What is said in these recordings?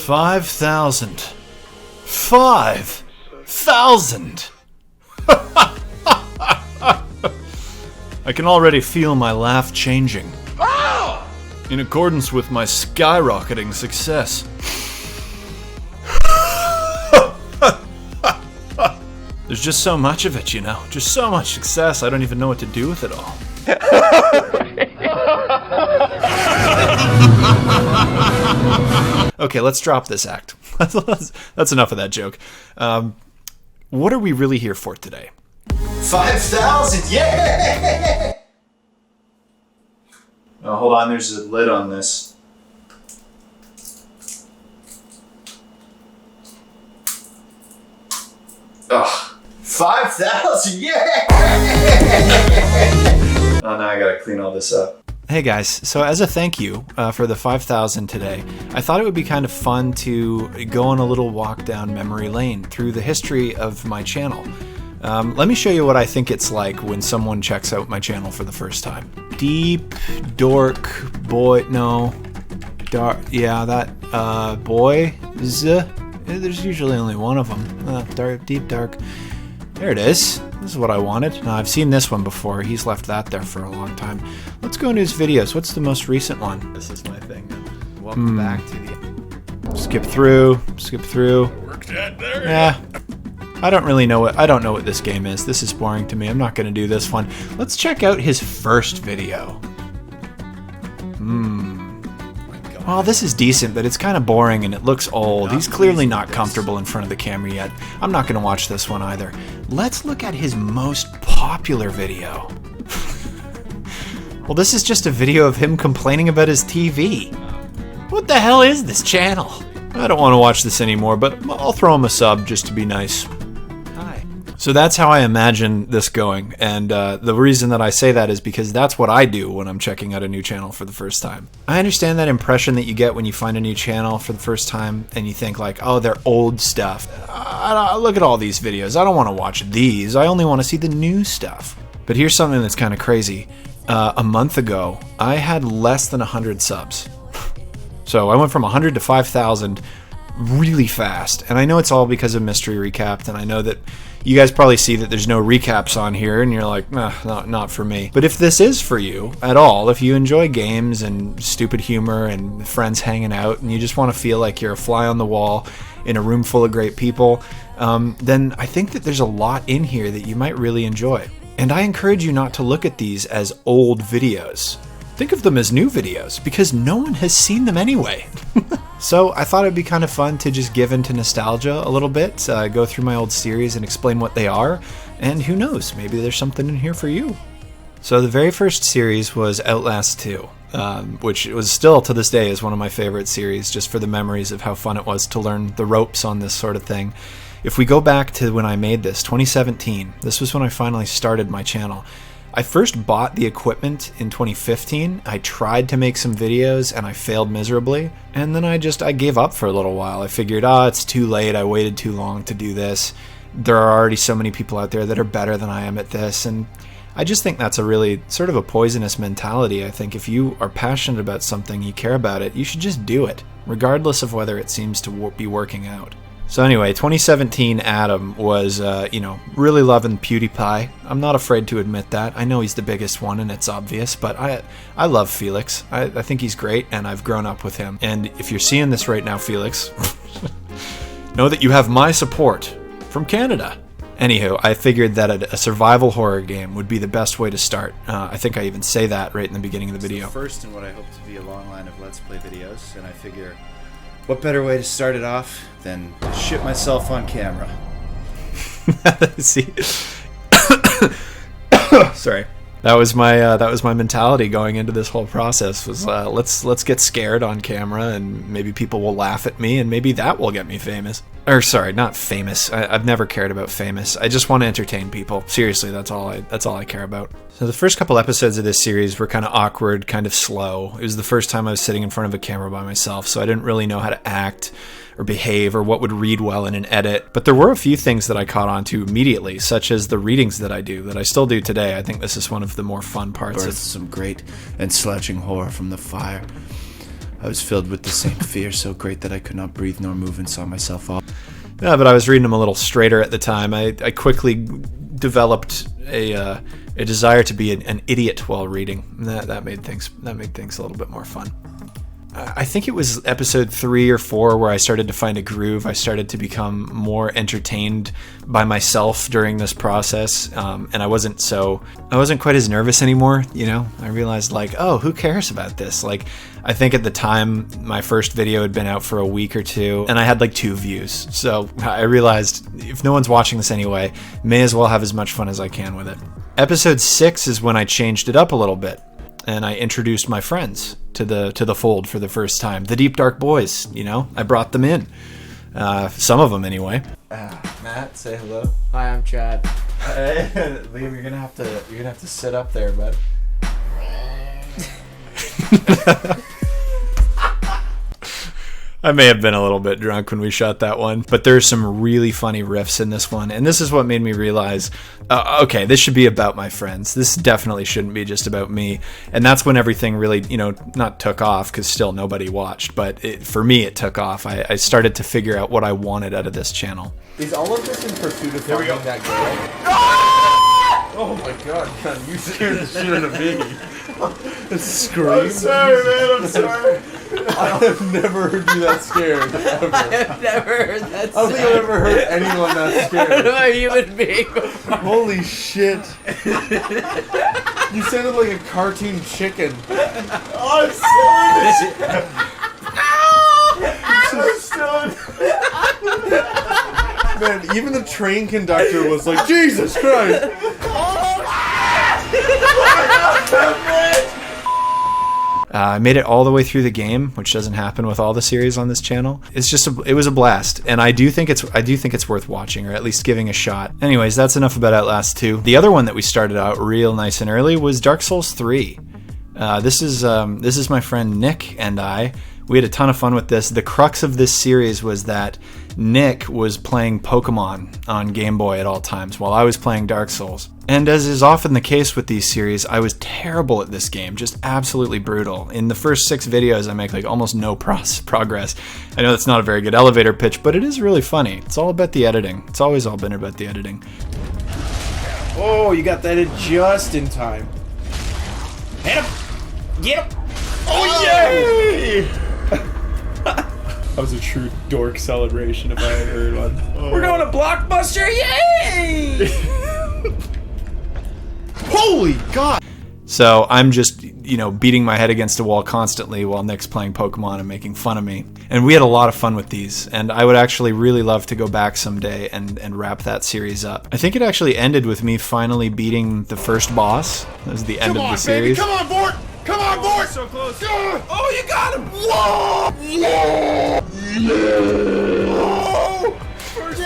5,000. 5,000! I can already feel my laugh changing. In accordance with my skyrocketing success. There's just so much of it, you know. Just so much success, I don't even know what to do with it all. Okay, let's drop this act. That's enough of that joke. What are we really here for today? 5,000, yeah! Oh, hold on, there's a lid on this. Ugh. 5,000, yeah! Oh, now I gotta clean all this up. Hey guys, so as a thank you for the 5,000 today, I thought it would be kind of fun to go on a little walk down memory lane through the history of my channel. Let me show you what I think it's like when someone checks out my channel for the first time. Deep, dork, boy, no, dark, yeah, that, boy, there's usually only one of them. Dark, deep, dark. There it is. This is what I wanted. Now, I've seen this one before. He's left that there for a long time. Let's go into his videos. What's the most recent one? This is my thing. Welcome back to the... Skip through. Work that there. Yeah. I don't know what this game is. This is boring to me. I'm not going to do this one. Let's check out his first video. Well, this is decent, but it's kind of boring and it looks old. He's clearly not comfortable in front of the camera yet. I'm not going to watch this one either. Let's look at his most popular video. Well, this is just a video of him complaining about his TV. What the hell is this channel? I don't want to watch this anymore, but I'll throw him a sub just to be nice. So that's how I imagine this going, and the reason that I say that is because that's what I do when I'm checking out a new channel for the first time. I understand that impression that you get when you find a new channel for the first time and you think like, oh, they're old stuff. Look at all these videos. I don't want to watch these. I only want to see the new stuff. But here's something that's kind of crazy. A month ago, I had less than 100 subs. So I went from 100 to 5,000 really fast, and I know it's all because of Mystery Recapped, and I know that you guys probably see that there's no recaps on here, and you're like, not for me. But if this is for you at all, if you enjoy games and stupid humor and friends hanging out, and you just want to feel like you're a fly on the wall in a room full of great people, then I think that there's a lot in here that you might really enjoy. And I encourage you not to look at these as old videos. Think of them as new videos, because no one has seen them anyway. So I thought it'd be kind of fun to just give into nostalgia a little bit, go through my old series and explain what they are, and who knows, maybe there's something in here for you. So the very first series was Outlast 2, which was still to this day is one of my favorite series, just for the memories of how fun it was to learn the ropes on this sort of thing. If we go back to when I made this, 2017, this was when I finally started my channel. I first bought the equipment in 2015. I tried to make some videos and I failed miserably. And then I gave up for a little while. I figured, it's too late. I waited too long to do this. There are already so many people out there that are better than I am at this. And I just think that's a really sort of a poisonous mentality. I think if you are passionate about something, you care about it, you should just do it, regardless of whether it seems to be working out. So anyway, 2017 Adam was, really loving PewDiePie. I'm not afraid to admit that. I know he's the biggest one and it's obvious, but I love Felix. I think he's great and I've grown up with him. And if you're seeing this right now, Felix, know that you have my support from Canada. Anywho, I figured that a survival horror game would be the best way to start. I think I even say that right in the beginning of the video. First in what I hope to be a long line of Let's Play videos, and I figure, what better way to start it off than to shit myself on camera? See, sorry. That was my mentality going into this whole process. Was let's get scared on camera, and maybe people will laugh at me, and maybe that will get me famous. Or sorry, not famous. I've never cared about famous. I just want to entertain people. Seriously, that's all I care about. So the first couple episodes of this series were kind of awkward, kind of slow. It was the first time I was sitting in front of a camera by myself, so I didn't really know how to act or behave or what would read well in an edit. But there were a few things that I caught on to immediately, such as the readings that I do, that I still do today. I think this is one of the more fun parts. Birth some great and sledging horror from the fire. I was filled with the same fear, so great that I could not breathe nor move, and saw myself off. Yeah, but I was reading them a little straighter at the time. I quickly developed a desire to be an idiot while reading. That made things a little bit more fun. I think it was episode 3 or 4 where I started to find a groove. I started to become more entertained by myself during this process, and I wasn't quite as nervous anymore. You know, I realized like, oh, who cares about this? Like, I think at the time my first video had been out for a week or 2, and I had like 2 views. So I realized if no one's watching this anyway, may as well have as much fun as I can with it. Episode 6 is when I changed it up a little bit, and I introduced my friends to the fold for the first time. The Deep Dark Boys, you know, I brought them in. Some of them anyway. Matt, say hello. Hi, I'm Chad. Hey, Liam, you're gonna have to sit up there, bud. I may have been a little bit drunk when we shot that one, but there's some really funny riffs in this one, and this is what made me realize, okay, this should be about my friends. This definitely shouldn't be just about me, and that's when everything really, you know, not took off, because still nobody watched, but for me it took off. I started to figure out what I wanted out of this channel. Is all of this in pursuit of finding that girl? Oh my god, man, you scared the shit out of me. Scream. I'm sorry, man, I'm sorry. I have never heard you that scared, ever. I have never heard that I don't think I've ever heard anyone that I scared. don't know a human being before. Holy shit. You sounded like a cartoon chicken. Oh, I'm Man, even the train conductor was like, Jesus Christ! I made it all the way through the game, which doesn't happen with all the series on this channel. It was a blast, and I do think it's worth watching, or at least giving a shot. Anyways, that's enough about Outlast 2. The other one that we started out real nice and early was Dark Souls 3. This is my friend Nick and I. We had a ton of fun with this. The crux of this series was that Nick was playing Pokemon on Game Boy at all times while I was playing Dark Souls. And as is often the case with these series, I was terrible at this game, just absolutely brutal. In the first 6 videos, I make like almost no progress. I know that's not a very good elevator pitch, but it is really funny. It's all about the editing. It's always all been about the editing. Oh, you got that in just in time. Hit him! Get him! Oh, yay! That was a true dork celebration if I had heard one. Oh. We're going to Blockbuster! Yay! Holy God! So I'm just, you know, beating my head against a wall constantly while Nick's playing Pokemon and making fun of me. And we had a lot of fun with these, and I would actually really love to go back someday and wrap that series up. I think it actually ended with me finally beating the first boss. That was the end of the series. Come on, Bort! Come on, Bort! So close. Oh, you got him! Whoa! Yeah! Whoa! First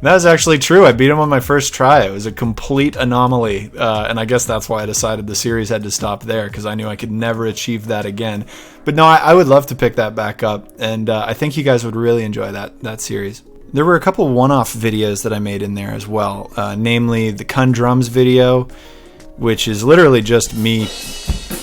That was actually true. I beat him on my first try. It was a complete anomaly, and I guess that's why I decided the series had to stop there, because I knew I could never achieve that again. But no, I would love to pick that back up, and I think you guys would really enjoy that series. There were a couple one-off videos that I made in there as well, namely the Kun Drums video, which is literally just me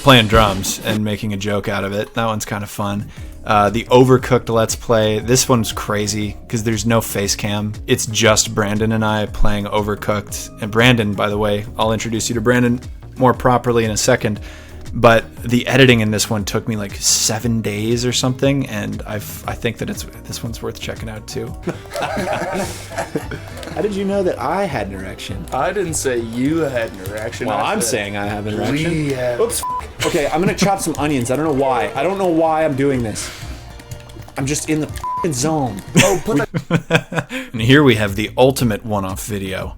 playing drums and making a joke out of it. That one's kind of fun. The Overcooked Let's Play. This one's crazy because there's no face cam. It's just Brandon and I playing Overcooked. And Brandon, by the way, I'll introduce you to Brandon more properly in a second. But the editing in this one took me like 7 days or something, and I think that this one's worth checking out too. How did you know that I had an erection? I didn't say you had an erection. Well, I'm saying I have an erection. We have. Oops. Okay, I'm gonna chop some onions. I don't know why. I don't know why I'm doing this. I'm just in the f***ing zone. Oh, put that. And here we have the ultimate one-off video.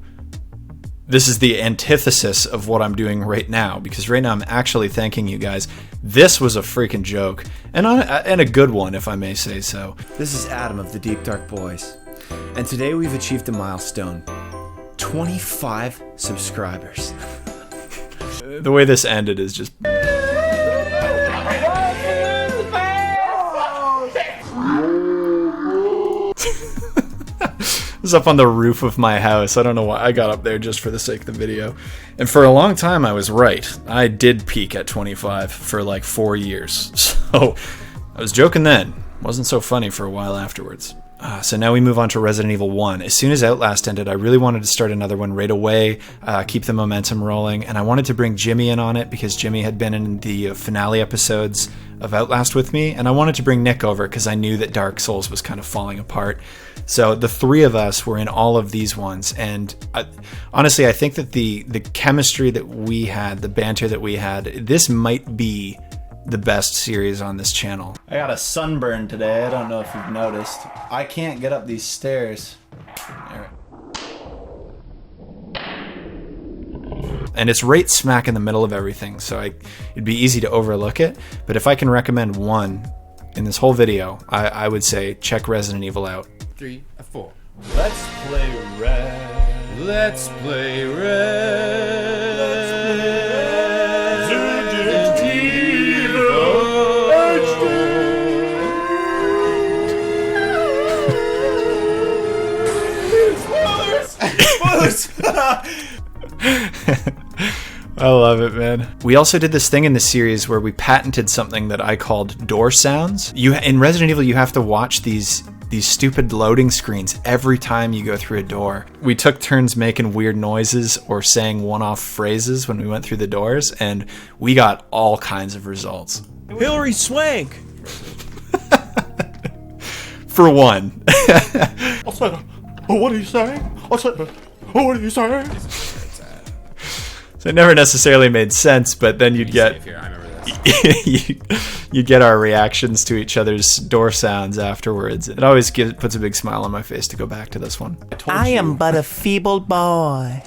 This is the antithesis of what I'm doing right now, because right now I'm actually thanking you guys. This was a freaking joke, and a good one, if I may say so. This is Adam of the Deep Dark Boys, and today we've achieved a milestone. 25 subscribers. The way this ended is just... was up on the roof of my house. I don't know why I got up there just for the sake of the video. And for a long time, I was right. I did peak at 25 for like 4 years. So I was joking then. Wasn't so funny for a while afterwards. So now we move on to Resident Evil 1. As soon as Outlast ended, I really wanted to start another one right away, keep the momentum rolling, and I wanted to bring Jimmy in on it because Jimmy had been in the finale episodes of Outlast with me, and I wanted to bring Nick over because I knew that Dark Souls was kind of falling apart. So the three of us were in all of these ones, and honestly, I think that the chemistry that we had, the banter that we had, this might be the best series on this channel. I got a sunburn today. I don't know if you've noticed. I can't get up these stairs. There. And it's right smack in the middle of everything, so it'd be easy to overlook it. But if I can recommend one in this whole video, I would say check Resident Evil out. 3, 4. Let's play Red. Let's play Red. I love it, man. We also did this thing in the series where we patented something that I called door sounds. In Resident Evil, you have to watch these stupid loading screens every time you go through a door. We took turns making weird noises or saying one-off phrases when we went through the doors, and we got all kinds of results. Hillary Swank! For one. I said, oh, what are you saying? I said, oh, what are you saying? So it never necessarily made sense, but then you'd get Here, I remember this. you get our reactions to each other's door sounds afterwards. It always puts a big smile on my face to go back to this one. I am but a feeble boy.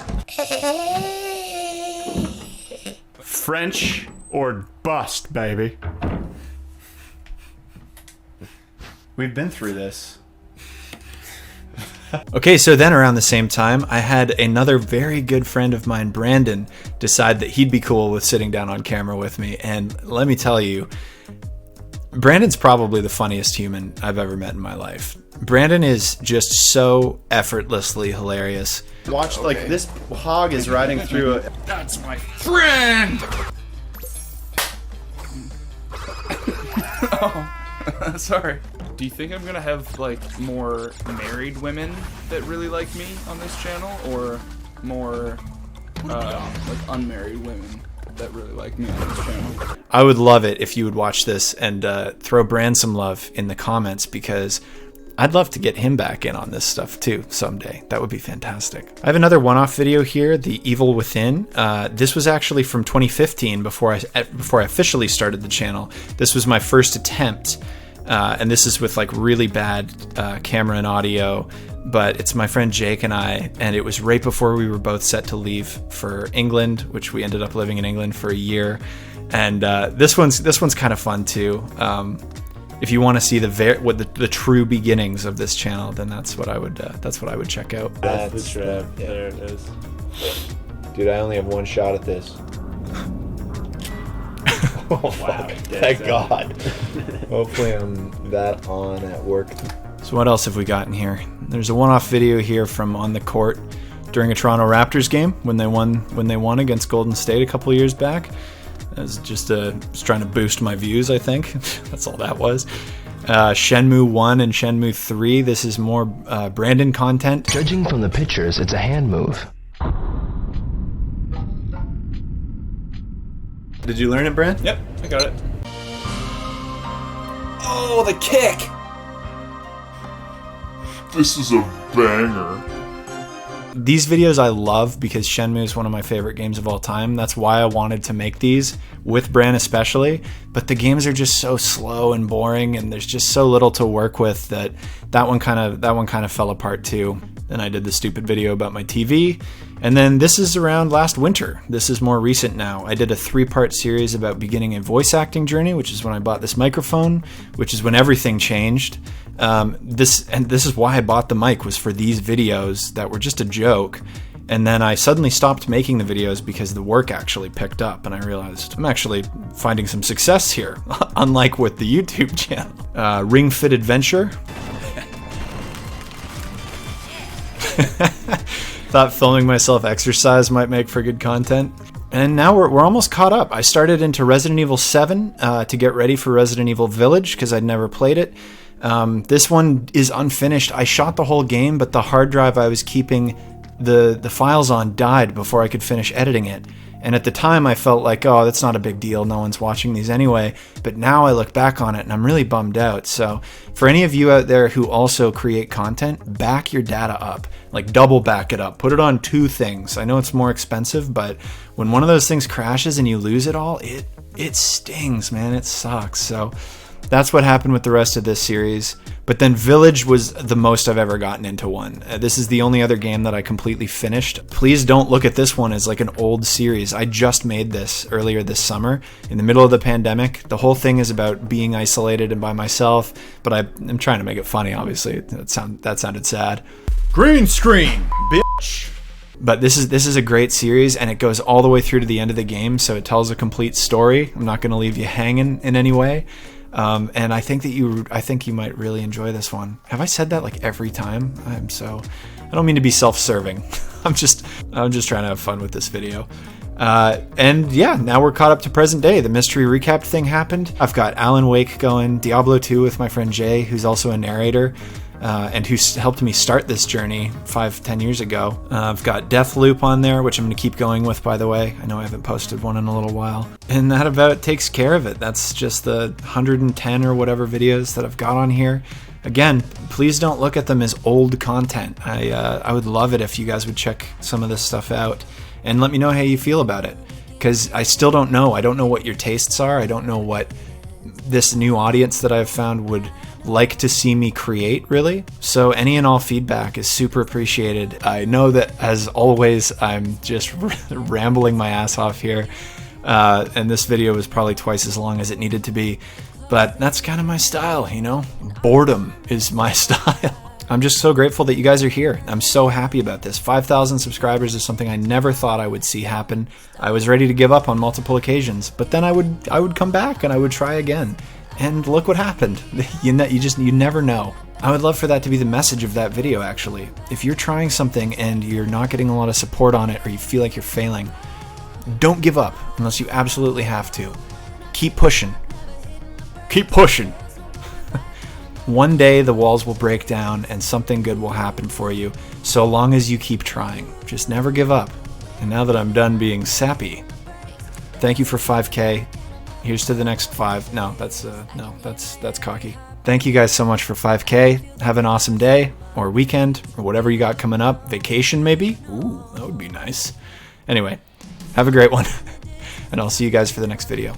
French or bust, baby. We've been through this. Okay, so then around the same time, I had another very good friend of mine, Brandon, decide that he'd be cool with sitting down on camera with me. And let me tell you, Brandon's probably the funniest human I've ever met in my life. Brandon is just so effortlessly hilarious. Watch, like, this hog is riding through a... That's my friend! Oh, sorry. Do you think I'm gonna have like more married women that really like me on this channel, or more like unmarried women that really like me on this channel? I would love it if you would watch this and throw Brand some love in the comments, because I'd love to get him back in on this stuff too someday. That would be fantastic. I have another one-off video here, The Evil Within. This was actually from 2015 before I officially started the channel. This was my first attempt. And this is with like really bad camera and audio, but it's my friend Jake and I, and it was right before we were both set to leave for England, which we ended up living in England for a year. And this one's kind of fun too. If you want to see the true beginnings of this channel, then that's what I would check out. That's the trap. Yeah. There it is. Dude, I only have one shot at this. Oh, Wow. thank God. Hopefully I'm that on at work. So what else have we got in here? There's a one-off video here from on the court during a Toronto Raptors game when they won against Golden State a couple years back. It was just trying to boost my views, I think. That's all that was. Shenmue 1 and Shenmue 3. This is more Brandon content. Judging from the pictures, it's a hand move. Did you learn it, Brand? Yep, I got it. Oh, the kick! This is a banger. These videos I love because Shenmue is one of my favorite games of all time. That's why I wanted to make these, with Bran especially. But the games are just so slow and boring, and there's just so little to work with that one kind of fell apart too. Then I did the stupid video about my TV. And then this is around last winter. This is more recent now. I did a 3-part series about beginning a voice acting journey, which is when I bought this microphone, which is when everything changed. This is why I bought the mic, was for these videos that were just a joke. And then I suddenly stopped making the videos because the work actually picked up, and I realized I'm actually finding some success here, unlike with the YouTube channel. Ring Fit Adventure. Thought filming myself exercise might make for good content. And now we're almost caught up. I started into Resident Evil 7 to get ready for Resident Evil Village because I'd never played it. This one is unfinished. I shot the whole game, but the hard drive I was keeping the files on died before I could finish editing it. And at the time I felt like, oh, that's not a big deal, no one's watching these anyway. But now I look back on it and I'm really bummed out. So for any of you out there who also create content, back your data up. Like double back it up. Put it on 2 things. I know it's more expensive, but when one of those things crashes and you lose it all, it stings, man. It sucks. So that's what happened with the rest of this series. But then Village was the most I've ever gotten into one. This is the only other game that I completely finished. Please don't look at this one as like an old series. I just made this earlier this summer in the middle of the pandemic. The whole thing is about being isolated and by myself, but I'm trying to make it funny, obviously. That sounded sad. Green screen, bitch. But this is a great series, and it goes all the way through to the end of the game, so it tells a complete story. I'm not going to leave you hanging in any way. And I think you might really enjoy this one. Have I said that like every time? I don't mean to be self-serving. I'm just trying to have fun with this video. And yeah, now we're caught up to present day. The mystery recap thing happened. I've got Alan Wake going, Diablo 2 with my friend Jay, who's also a narrator. And who helped me start this journey 5-10 years ago. I've got Deathloop on there, which I'm going to keep going with, by the way. I know I haven't posted one in a little while. And that about takes care of it. That's just the 110 or whatever videos that I've got on here. Again, please don't look at them as old content. I would love it if you guys would check some of this stuff out and let me know how you feel about it. Because I still don't know. I don't know what your tastes are. I don't know what this new audience that I've found would like to see me create, really. So any and all feedback is super appreciated. I know that, as always, I'm just rambling my ass off here, and this video was probably twice as long as it needed to be, but that's kind of my style, you know? Boredom is my style. I'm just so grateful that you guys are here. I'm so happy about this. 5,000 subscribers is something I never thought I would see happen. I was ready to give up on multiple occasions, but then I would come back and I would try again. And look what happened. You never know. I would love for that to be the message of that video, actually. If you're trying something and you're not getting a lot of support on it, or you feel like you're failing, don't give up unless you absolutely have to. Keep pushing. Keep pushing. One day the walls will break down and something good will happen for you, so long as you keep trying. Just never give up. And now that I'm done being sappy, thank you for 5K. Here's to the next 5. No, that's cocky. Thank you guys so much for 5K. Have an awesome day or weekend or whatever you got coming up. Vacation maybe? Ooh, that would be nice. Anyway, have a great one. And I'll see you guys for the next video.